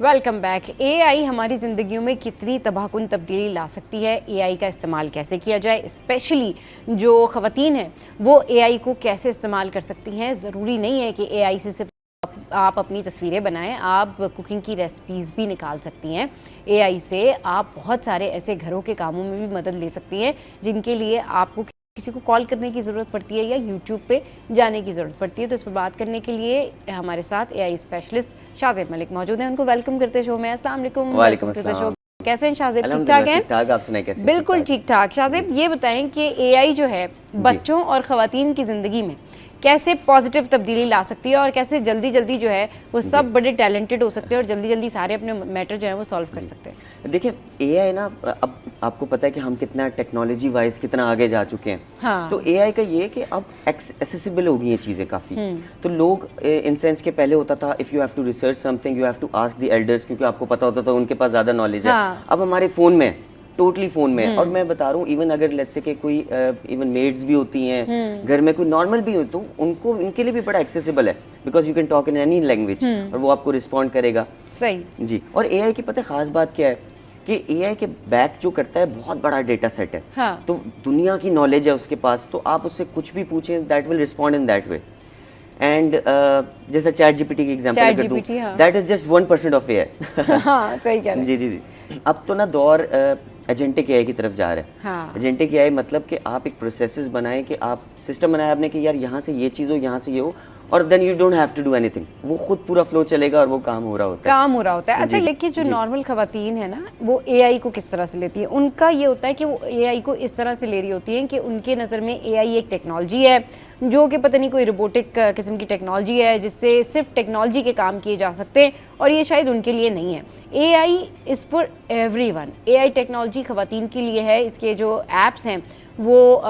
Welcome back. AI हमारी ज़िंदगियों में कितनी तबाहकुन तब्दीली ला सकती है, एआई का इस्तेमाल कैसे किया जाए, स्पेशली जो ख़वातीन हैं वो एआई को कैसे इस्तेमाल कर सकती हैं। ज़रूरी नहीं है कि एआई से सिर्फ आप अपनी तस्वीरें बनाएं, आप कुकिंग की रेसिपीज़ भी निकाल सकती हैं। एआई से आप बहुत सारे ऐसे घरों के कामों में भी मदद ले सकती हैं जिनके लिए आपको किसी को कॉल करने की ज़रूरत पड़ती है या यूट्यूब पे जाने की ज़रूरत पड़ती है। तो इस पर बात करने के लिए हमारे साथ एआई स्पेशलिस्ट शाज़ेब मलिक मौजूद हैं। उनको वेलकम करते हैं शो में। अस्सलाम वालेकुम। वालेकुम अस्सलाम। कैसे हैं शाज़ेब? ठीक ठाक हैं? ठीक ठाक। आप सुनाएं कैसे? बिल्कुल ठीक ठाक। शाज़ेब ये बताएं कि एआई जो है बच्चों और ख़वातीन की ज़िंदगी में कैसे पॉजिटिव तब्दीली ला सकती है और कैसे जल्दी जल्दी जो है वो सब बड़े टैलेंटेड हो सकते हैं और जल्दी जल्दी सारे अपने मैटर जो है वो सॉल्व कर सकते हैं। देखिए एआई ना, अब आपको पता है कि हम कितना टेक्नोलॉजी वाइज कितना आगे जा चुके हैं। हाँ। तो एआई का ये है कि अब एक्सेसिबल हो गई ये चीज़ें काफ़ी। तो लोग इन सेंस के पहले होता था if you have to research something you have to ask the elders, क्योंकि आपको पता होता था उनके पास ज़्यादा नॉलेज है। हाँ। अब हमारे फ़ोन में टोटली फ़ोन में। और मैं बता रहा हूँ इवन अगर लेट्स से कि कोई इवन मेड्स भी होती हैं घर में, कोई नॉर्मल भी हो तो उनको उनके लिए भी बड़ा एक्सेसिबल है, because you can talk in any language और वो आपको रिस्पॉन्ड करेगा। सही जी। और एआई की पता है खास बात क्या है कि एआई के बैक जो करता है बहुत बड़ा डेटा सेट है। हाँ। तो दुनिया की नॉलेज है उसके पास, तो आप उससे कुछ भी पूछें that will respond in that way. And जैसा चैट जीपीटी की एग्जांपल अगर दूं, that is just 1% of AI. हाँ सही कह रहे हैं। जी जी जी। अब तो ना दौर एजेंटिक एआई की तरफ जा रहा है। हाँ। एजेंटिक एआई मतलब कि आप एक प्रोसेसेस बनाएं, कि आप सिस्टम बनाया आपने कि यार यहाँ से ये चीज़ हो, यहाँ से ये हो, और then you don't have to do anything, वो खुद पूरा फ्लो चलेगा और वो काम हो रहा होता है। अच्छा, लेकिन जो नॉर्मल खवातीन है ना वो एआई को किस तरह से लेती है? उनका ये होता है कि वो एआई को इस तरह से ले रही होती है कि उनके नज़र में एआई एक टेक्नोलॉजी है जो कि पता नहीं कोई रोबोटिक किस्म की टेक्नोलॉजी है जिससे सिर्फ टेक्नोलॉजी के काम किए जा सकते हैं, और ये शायद उनके लिए नहीं है। AI is for everyone. AI technology खवातीन के लिए है। इसके जो ऐप्स हैं वो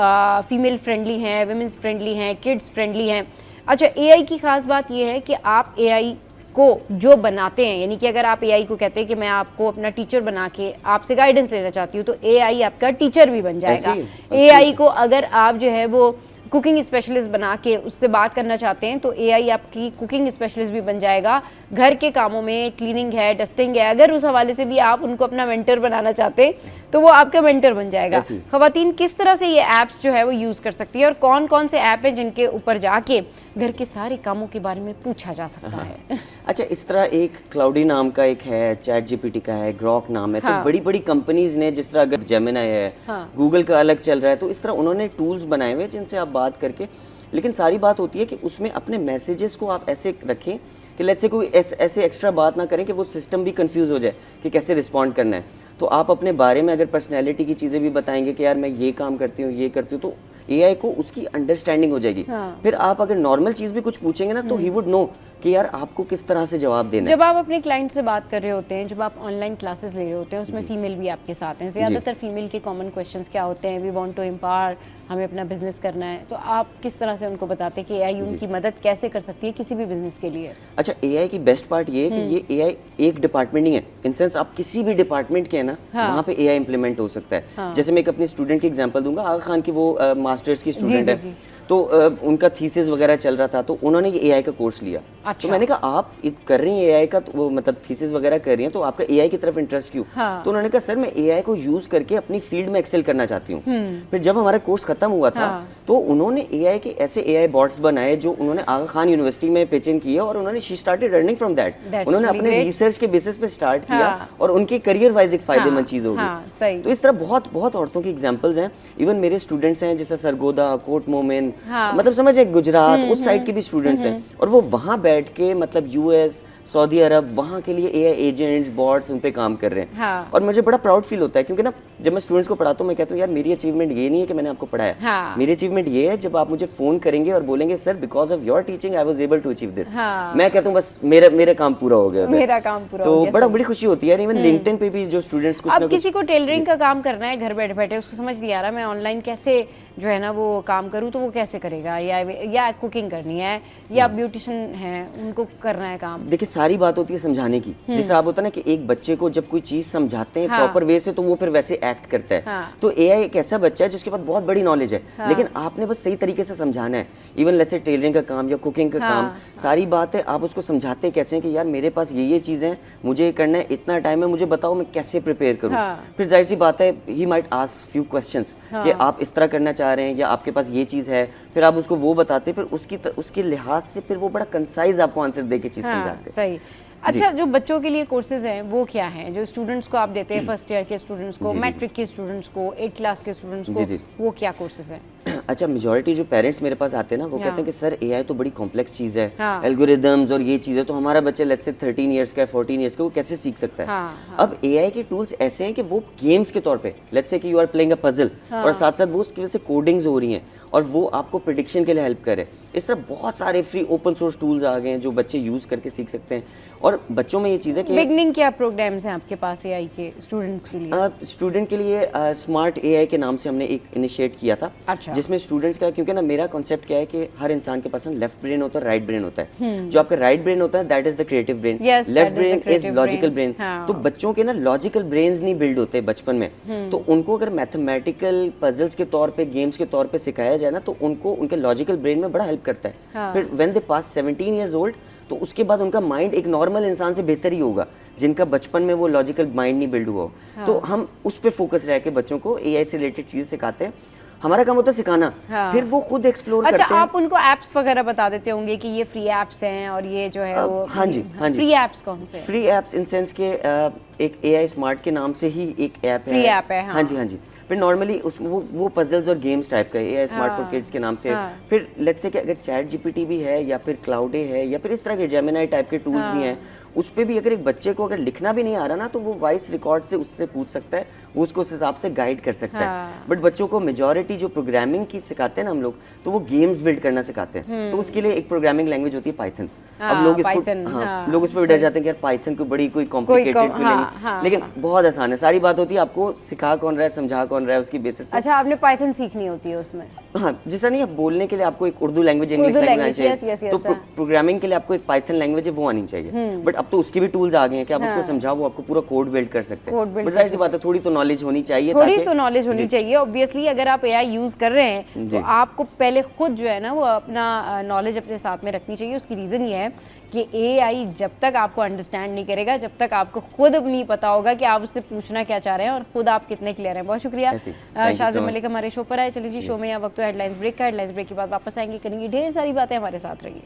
फीमेल फ्रेंडली हैं, वुमेन्स फ्रेंडली हैं, किड्स फ्रेंडली हैं। अच्छा, एआई की खास बात यह है कि आप एआई को जो बनाते हैं, यानी कि अगर आप एआई को कहते हैं कि मैं आपको अपना टीचर बना के आपसे गाइडेंस लेना चाहती हूँ, तो एआई आपका टीचर भी बन जाएगा। एआई को अगर आप जो है वो कुकिंग स्पेशलिस्ट बना के उससे बात करना चाहते हैं तो एआई आपकी कुकिंग स्पेशलिस्ट भी बन जाएगा। घर के कामों में क्लीनिंग है, डस्टिंग है, अगर उस हवाले से भी आप उनको अपना मेंटर बनाना चाहते हैं तो वो आपका मेंटर बन जाएगा। खवातीन किस तरह से ये ऐप्स जो है वो यूज़ कर सकती है और कौन कौन से ऐप हैं जिनके ऊपर जाके घर के सारे कामों के बारे में पूछा जा सकता है? अच्छा, इस तरह एक क्लाउडी नाम का एक है, चैट जीपीटी का है, ग्रॉक नाम है। तो बड़ी बड़ी कंपनीज ने, जिस तरह अगर जेमिनी है, गूगल का अलग चल रहा है, तो इस तरह उन्होंने टूल्स बनाए हुए जिनसे आप बात करके, लेकिन सारी बात होती है कि उसमें अपने मैसेजेस को आप ऐसे रखें कि लेट्स से कोई ऐसे एक्स्ट्रा बात ना करें कि वो सिस्टम भी कंफ्यूज हो जाए कि कैसे रिस्पॉन्ड करना है। तो आप अपने बारे में अगर पर्सनैलिटी की चीज़ें भी बताएंगे कि यार मैं ये काम करती हूँ, ये करती हूँ, तो एआई को उसकी अंडरस्टैंडिंग हो जाएगी। फिर आप अगर नॉर्मल चीज़ भी कुछ पूछेंगे ना तो ही वुड नो कि यार आपको किस तरह से जवाब देना है। जब आप अपने क्लाइंट से बात कर रहे होते हैं, जब आप ऑनलाइन क्लासेस ले रहे होते हैं, उसमें फीमेल भी आपके साथ हैं, ज़्यादातर फीमेल के कॉमन क्वेश्चंस क्या होते हैं? वी वांट टू एम्पावर, हमें अपना बिजनेस करना है, तो आप किस तरह से उनको बताते हैं कि एआई उनकी मदद कैसे कर सकती है किसी भी बिजनेस के लिए? अच्छा, एआई की बेस्ट पार्ट ये है कि ये एआई एक डिपार्टमेंट नहीं है, इन सेंस आप किसी भी डिपार्टमेंट के है ना, वहाँ पे एआई इंप्लीमेंट हो सकता है। जैसे मैं एक अपने स्टूडेंट की एग्जांपल दूंगा, आगा खान की, वो मास्टर्स की स्टूडेंट है, तो उनका थीसिस वगैरह चल रहा था, तो उन्होंने ये एआई का कोर्स लिया। तो मैंने कहा आप कर रही हैं एआई का, तो वो मतलब थीसिस वगैरह कर रही हैं, तो आपका एआई की तरफ इंटरेस्ट क्यों? तो उन्होंने कहा सर मैं एआई को यूज करके अपनी फील्ड में एक्सेल करना चाहती हूँ। फिर जब हमारा कोर्स खत्म हुआ था तो उन्होंने एआई के ऐसे एआई बॉट्स बनाए जो उन्होंने आगा खान यूनिवर्सिटी में पिचिंग की है, और उन्होंने she started earning from that. उन्होंने अपने रिसर्च के बेसिस पे स्टार्ट किया और उनके करियर वाइज एक फायदेमंद चीज होगी। तो इस तरह बहुत बहुत औरतों की एग्जाम्पल्स हैं। इवन मेरे स्टूडेंट्स हैं जैसे सरगोदा, कोट मोमिन, मतलब समझ गुजरात उस साइड के भी स्टूडेंट्स हैं, और वो वहां बैठ के मतलब यूएस, सऊदी अरब, वहां के लिए एआई एजेंट्स, बॉट्स उन पे काम कर रहे हैं। और मुझे बड़ा प्राउड फील होता है, क्योंकि ना जब मैं स्टूडेंट्स को पढ़ाता हूँ मैं कहता हूँ यार मेरी अचीवमेंट ये नहीं है कि मैंने आपको पढ़ाया, मेरी अचीवमेंट ये है जब आप मुझे फोन करेंगे और बोलेंगे sir because of your teaching I was able to achieve this. मैं कहता हूँ बस मेरा काम पूरा हो गया, मेरा काम पूरा तो बड़ा बड़ी खुशी होती है। इवन लिंक्डइन पे भी जो स्टूडेंट्स कुछ, अब किसी को टेलरिंग का काम करना है घर बैठे बैठे, उसको समझ नहीं आ रहा मैं ऑनलाइन कैसे जो है ना वो काम करूँ, तो वो कैसे करेगा? या कुकिंग करनी है या ब्यूटिशियन हैं उनको करना है काम? देखिए सारी बात होती है समझाने की। जिस तरह आप होता है ना कि एक बच्चे को जब कोई चीज समझाते हैं प्रॉपर वे से तो वो फिर वैसे एक्ट करता है। तो एआई एक ऐसा बच्चा है जिसके पास बहुत बड़ी नॉलेज है, लेकिन आपने बस सही तरीके से समझाना है। इवन लेट्स से टेलरिंग का काम या कुकिंग का काम, सारी बात है आप उसको समझाते कैसे हैं कि यार मेरे पास ये चीजें हैं, मुझे ये करना है, इतना टाइम है, मुझे बताओ मैं कैसे प्रिपेयर करूँ। फिर जाहिर सी बात है he might ask few questions कि आप इस तरह करना चाह रहे हैं या आपके पास ये चीज है, फिर आप उसको वो बताते, फिर उसके लिहाज से फिर वो बड़ा कंसाइज आपको आंसर दे के चीज समझाते हैं। सही। अच्छा, जो बच्चों के लिए कोर्सेज हैं वो क्या हैं जो स्टूडेंट्स को आप देते हैं, फर्स्ट ईयर के स्टूडेंट्स को, मैट्रिक के स्टूडेंट्स को, 8th क्लास के स्टूडेंट्स को, वो क्या कोर्सेज हैं? अच्छा, मेजॉरिटी जो पेरेंट्स मेरे पास आते हैं ना वो कहते हैं कि सर एआई तो बड़ी कॉम्प्लेक्स चीज़ है, एल्गोरिदम्स और ये चीज़ें तो हमारा बच्चा लेट्स से 13 इयर्स का है, 14 इयर्स का, वो कैसे सीख सकता है? अब एआई के टूल्स ऐसे हैं कि वो गेम्स के तौर पे लेट्स से कि you are playing a puzzle और साथ साथ वो उसकी वजह से कोडिंग्स हो रही हैं और वो आपको प्रेडिक्शन के लिए हेल्प करे। इस तरह बहुत सारे फ्री ओपन सोर्स टूल्स आ गए हैं जो बच्चे यूज करके सीख सकते हैं। और बच्चों में ये चीज़ है कि बिगनिंग क्या प्रोग्राम्स हैं आपके पास एआई के स्टूडेंट्स के लिए? स्टूडेंट के लिए स्मार्ट एआई के नाम से हमने एक इनिशिएट किया था। अच्छा। जिसमें स्टूडेंट्स का, क्योंकि ना मेरा कॉन्सेप्ट क्या है कि हर इंसान के पास लेफ्ट ब्रेन होता है, राइट ब्रेन होता है। जो आपका राइट ब्रेन होता है that is the creative brain, left brain is logical brain. तो बच्चों के ना लॉजिकल ब्रेन्स नहीं बिल्ड होते बचपन में, तो उनको अगर मैथमेटिकल पजल्स के तौर पे, गेम्स के तौर पे सिखाया जाए ना तो उनको उनके लॉजिकल ब्रेन में बड़ा हेल्प करता है। फिर when they pass 17 years old तो उसके बाद उनका माइंड एक नॉर्मल इंसान से बेहतर ही होगा जिनका बचपन में वो लॉजिकल माइंड नहीं बिल्ड हुआ हो। तो हम उस पे फोकस रह के बच्चों को एआई से रिलेटेड चीजें सिखाते हैं। हमारा काम होता है सिखाना, फिर वो खुद एक्सप्लोर करते हैं। अच्छा, आप उनको एप्स वगैरह बता देते होंगे कि ये फ्री एप्स हैं और ये जो है वो हाँ जी। फ्री एप्स कौन से? फ्री एप्स इन सेंस के एक एआई स्मार्ट के नाम से ही एक ऐप है, फ्री ऐप है। हाँ जी। फिर नॉर्मली उस वो पजल्स और गेम्स टाइप का है, एआई स्मार्ट फॉर किड्स के नाम से। फिर लेट्स से कि अगर चैट जीपीटी भी है या फिर क्लाउडे है या फिर इस तरह के जेमिनाई टाइप के टूल्स भी हैं, उस पे भी अगर एक बच्चे को अगर लिखना भी नहीं आ रहा ना तो वो वॉइस रिकॉर्ड से उससे पूछ सकता है, वो उसको उस हिसाब से गाइड कर सकता है। बट बच्चों को मेजॉरिटी जो प्रोग्रामिंग की सिखाते हैं ना हम लोग, तो वो गेम्स बिल्ड करना सिखाते हैं। तो उसके लिए एक प्रोग्रामिंग लैंग्वेज होती है पाइथन। अब लोग इसको लोग उस पर डर जाते हैं कि यार पाइथन को बड़ी कोई कॉम्प्लिकेटेड लेंगे, लेकिन बहुत आसान है। सारी बात होती है आपको सिखा कौन रहा है, समझा कौन रहा है, उसकी बेसिस पे। अच्छा, आपने पाइथन सीखनी होती है उसमें? हाँ, जैसा नहीं, अब बोलने के लिए आपको एक उर्दू लैंग्वेज, इंग्लिश लैंग्वेज आनी चाहिए, तो प्रोग्रामिंग के लिए आपको एक पाइथन लैंग्वेज है वो आनी चाहिए। बट अब तो उसके भी टूल्स आ गए हैं कि आप उसको समझाओ, वो आपको पूरा कोड बिल्ड कर सकते हैं। बट जाहिर सी बात है थोड़ी तो नॉलेज होनी चाहिए, थोड़ी तो नॉलेज होनी चाहिए। ऑब्वियसली अगर आप एआई यूज कर रहे हैं तो आपको पहले खुद जो है ना वो अपना नॉलेज अपने साथ में रखनी चाहिए। उसकी रीजन ये है कि एआई जब तक आपको अंडरस्टैंड नहीं करेगा, जब तक आपको खुद नहीं पता होगा कि आप उससे पूछना क्या चाह रहे हैं और खुद आप कितने क्लियर हैं। बहुत शुक्रिया शाज़िब मलिक हमारे शो पर आए। चलिए जी, शो में यहाँ वक्त हेडलाइंस ब्रेक का। हेडलाइंस ब्रेक के बाद वापस आएंगे, करेंगे ढेर सारी बातें, हमारे साथ रहिए।